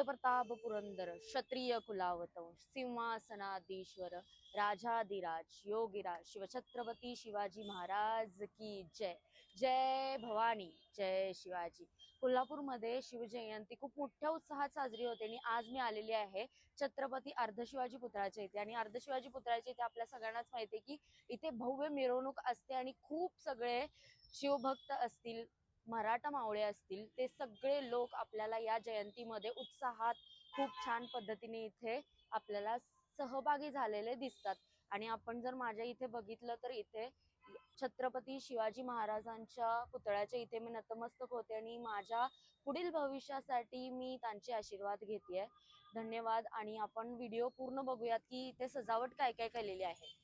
प्रताप पुरंदर क्षत्रिय कुलावतंश सिंहासनाधीश्वर राजाधिराज योगीराज शिवछत्रपती शिवाजी महाराज की जय। जय भवानी जय शिवाजी। कोल्हापूरमध्ये शिवजयंती खूप मोठ्या उत्साहात साजरी होते आणि आज मी आलेली आहे छत्रपती अर्धशिवाजी पुतळ्याच्या इथे। आणि अर्धशिवाजी पुतळ्याच्या इथे आपल्या सगळ्यांनाच माहिती आहे की इथे भव्य मिरवणूक असते आणि खूप सगळे शिवभक्त असतील, मराठा मावळे असतील, ते सगळे लोक आपल्याला या जयंतीमध्ये उत्साहात खूप छान पद्धतीने इथे आपल्याला सहभागी झालेले दिसतात। आणि आपण जर माझ्या इथे बघितलं तर इथे छत्रपती शिवाजी महाराजांच्या पुतळ्याच्या इथे मी नतमस्तक होते आणि माझ्या पुढील भविष्यासाठी मी त्यांचे आशीर्वाद घेतेय। धन्यवाद। आणि आपण व्हिडिओ पूर्ण बघूयात की इथे सजावट काय काय केलेली आहे।